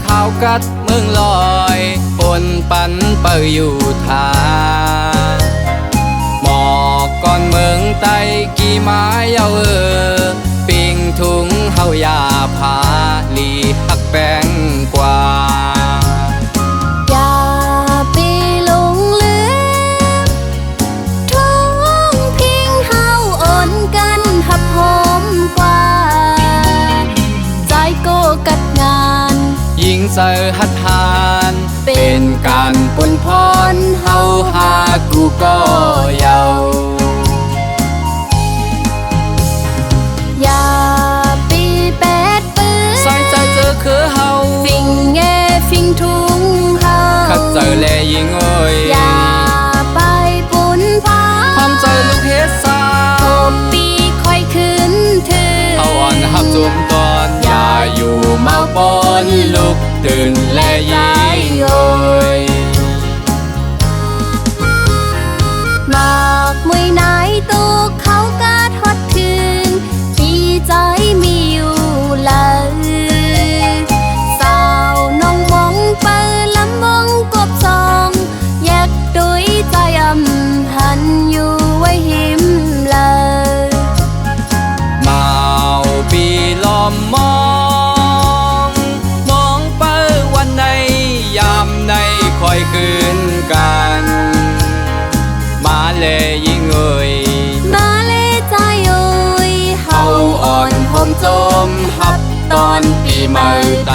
ข้าวกัดเมืองลอยปนปันเปิอยู่ทาหมอกก่อนเมืองไตกี่ไม้เอาปิงถุงเฮายาพาลีหักแป้งกว่าอย่าไปหลงลืมท้องพิงเฮาอ่อนกันหับหอมกว่าใจโกกัดงานยิงเสอหัดหานเป็นการปนพรเฮาหากูก็เยาอย่าปีแปดปืนใส่ใจเจอคือเฮาฟิงแงฟิงทุงเฮาขัดเจอแลยิงเอ้ยอย่าไปปุนพาความใจลูกเฮ็ดสาโอปีค่อยขึ้นถือเฮาอ่อนหับจุมตอนอย่าอยู่เมาปนลุกตื่นแลยิงเอ้ยมากมวยไหนตุกเขากาทอดถึงปีใจมีอยู่เลยสาวน้องมองเปิดลำมองกบซองแยกดุยใจหันอยู่ไว้หิมเลยมาปีล้อมมองเปิดวันในยามในคอยคืนกันมาเลยยิงเอ่ยมาเลยใจเอ่ยเฮาอ่อนหอมจมหับตอนปีใหม่ไต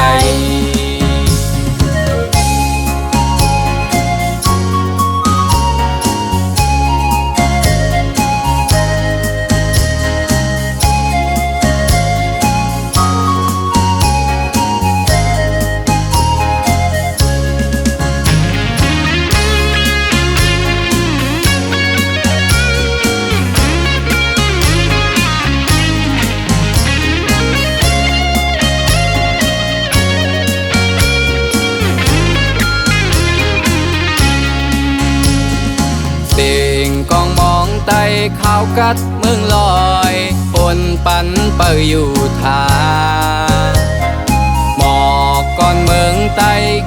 กองมองไตข้าวกัดเมืองลอยปนปันเปิอยู่ทาหมอกก่อนเมืองไต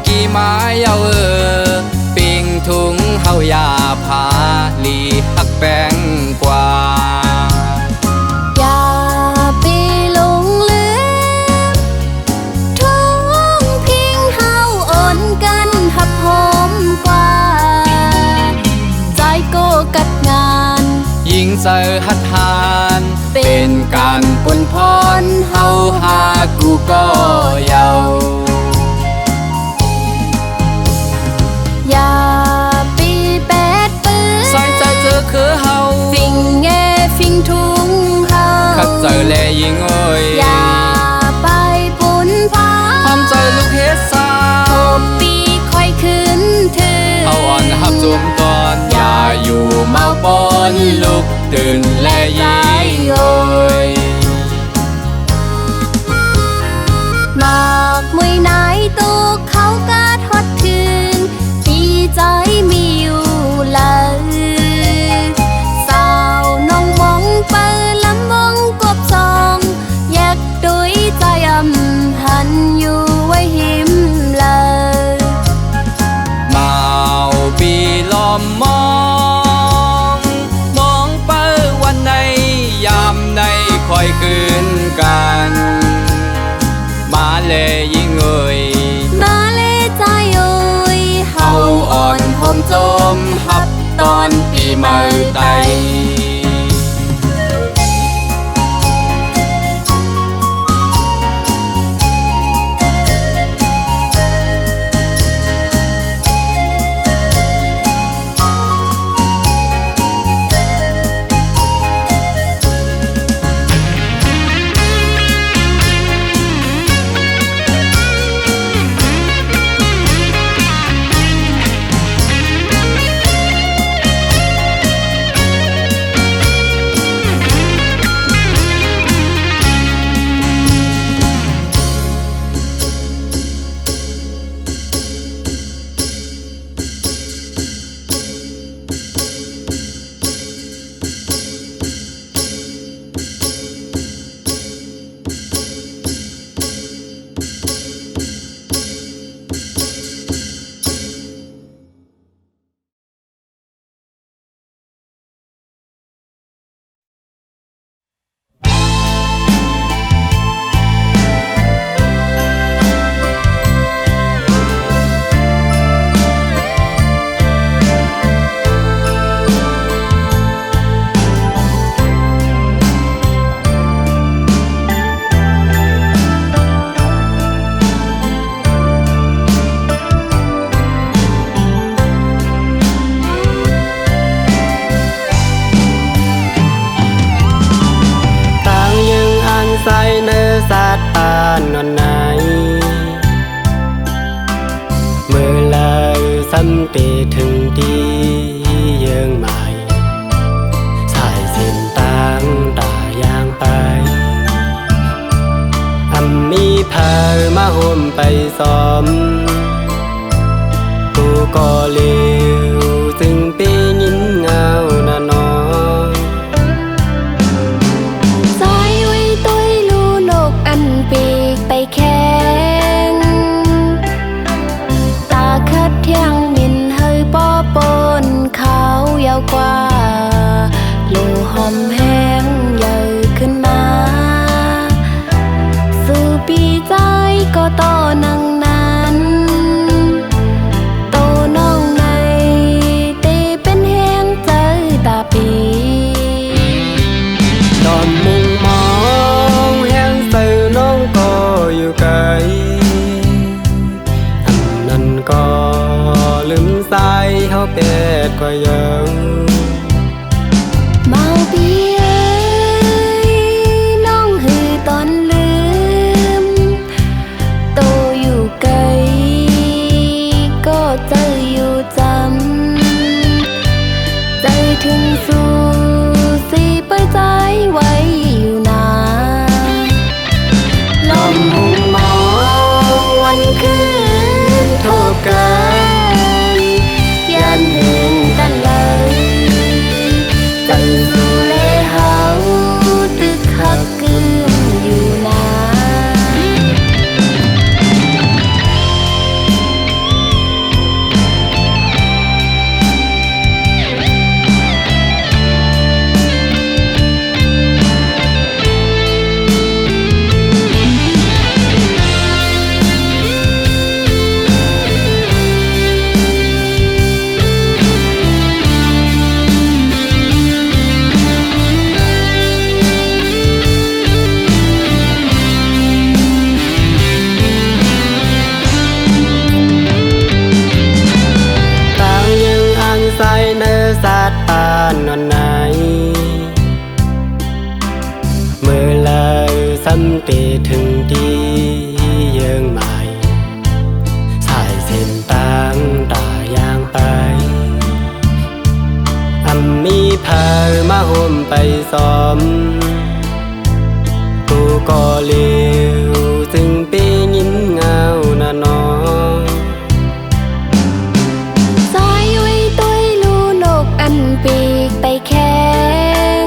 กี่ไม้เอาปิงถุงเฮายาพาลีหักแป้งกว่าอย่าไปหลงลืมท้องพิงเฮาอ่อนกันหับหอมกว่าใจโกกัดงานยิงเสอหัดหานเป็นการปนพรเฮาหากูก็เยาอย่าปีแปดปืนใส่ใจเจอคือเฮาฟิงแงฟิงทุงเฮาขัดเจอแลยิงเอ้ยอย่าไปปุนพาความใจลูกเฮ็ดสาโอปีค่อยขึ้นถือเฮาอ่อนหับจุมตอนอย่าอยู่เมาปนลุกตื่นแลยิงเอ้ยมากมวยไหนตุกเขากาทอดถึงปีใจมีอยู่เลยสาวน้องมองเปิดลำมองกบซองแยกดุยใจหันอยู่ไว้หิมเลยมาปีล้อมมองเปิดวันใน นอนไหนเมื่อลาซ้ำเตถึงที่เยืองใหม่สายเส้นตั้งตายางไปมีพามาห่มไปซ้อมกูก็เลี้ยวซึ่งปียินเงาหน้านอนสายไว้ต้วยลูนกอันปีกไปแข่งตาคัดเที่ยงมินเฮยป้อปนเขายาวกว่าลูหอมแห้งใหญ่ขึ้นมาสู่ปีใจก็ต่อนังนั้นโตน้องในเตเป็นแห้งใจตาปีตอนมุ่งมองแห้งใส่น้องก็อยู่ไกลอันนั้นก็ลืมสายเขาเป็ดก็ยังมาปีเอ้ยน้องหือตอนลืมโตอยู่ไกลก็ใจอยู่จำใจถึงสู่สิเปิดใจไว้อยู่นานลมมุ่งมองวันคืนทบกันยันเห็นกันเลยใจสู่เลเฮาตึกหักกึ่งอยู่นานสัตว์ป่านอนไหนเมื่อลาซ้ำเตถึงที่เยืองใหม่สายเส้นตั้งตายางไปมีพามาห่มไปซ้อมกูก็เลี้ยวซึ่งปียินเงาหน้านอนปีกไปแข่ง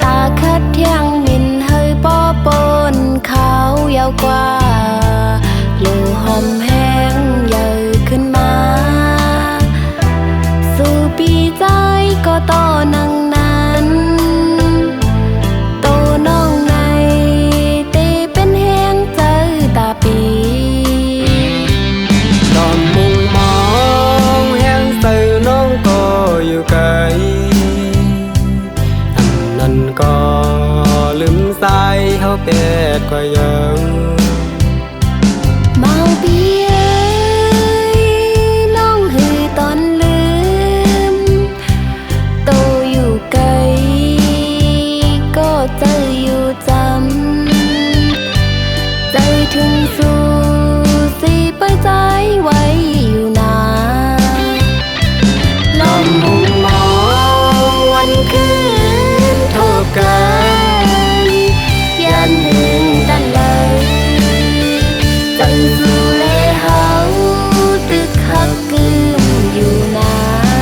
ตาคัดเที่ยงมินเฮยป้อปนเขายาวกว่าลูหอมแห้งใหญ่ขึ้นมาสู่ปีใจก็ต่อนังนั้นโตน้องในเตเป็นแห้งใจตาปีตอนมุ่งมองแห้งใส่น้องก็อยู่ไกลอันนั้นก็ลืมสายเขาเป็ดก็ยังมาปีเอ้ยน้องหือตอนลืมโตอยู่ไกลก็ใจอยู่จำใจถึงสู่สิเปิดใจไว้อยู่นานลมมุ่งมองวันคืนทบกันยันเห็นกันเลยใจสู่เลเฮาตึกหักกึ่งอยู่นาน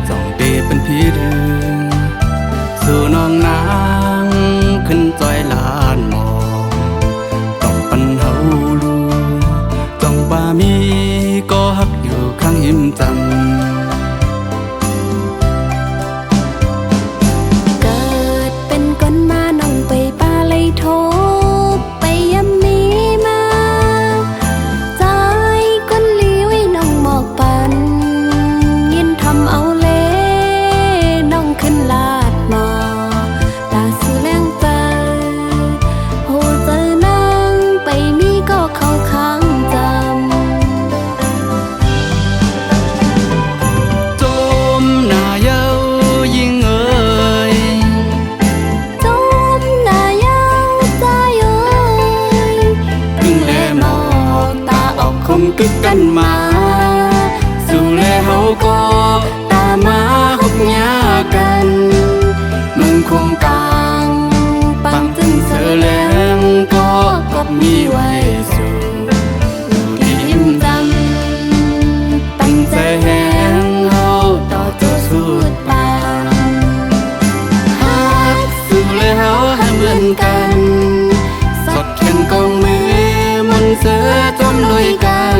จ้องเตเป็นพี่เดือสู่น้องนางขึ้นจอยลานหมอกต้องปันเฮาลูจ้องบ่ามีก็ฮักอยู่ข้างหิมจำเกิดเป็นก้นมาน้องไปป่าเลยโทบไปยำนี้มาใจก้นลีไว้น้องหมอกปันยินทำเอาเล่น้องขึ้นลาดหมอตาสู่แรงเจอโหเจอนางไปมีก็เข้าข้างจำจมหน้าเย้ายิ่งเอ่ยจมหน้ายาวใจเอ่ย พึ่งแลหมอกตาออกคมกึกกันมาสู่แลเฮาก็ตามมาหกหญ้ากันมึงคงกลางปังจึงเสือแหลงก็กบมีไว้สู่ที่ยิ้มจำตั้งใจแหงเฮาต่อเจ้าสุดปานฮักสู่แลเฮาห้ามเลื่อนกันสดแขนกองมือมนต์เสือจมลุยกัน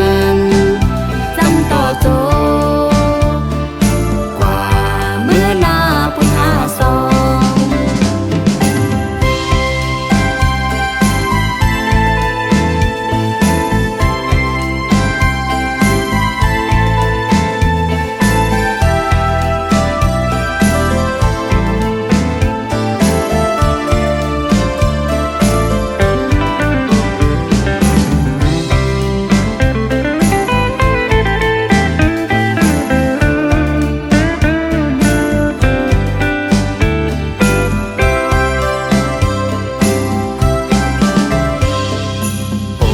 จำต่อโจกว่าเมื่อหน้าปุญหาสอง โอ้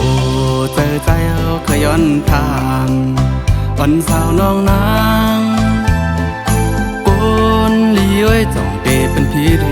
เจอใจเอาขย้อนทางวันสาวน้องนางโกนลีไว้จ้องเตเป็นพี่เดื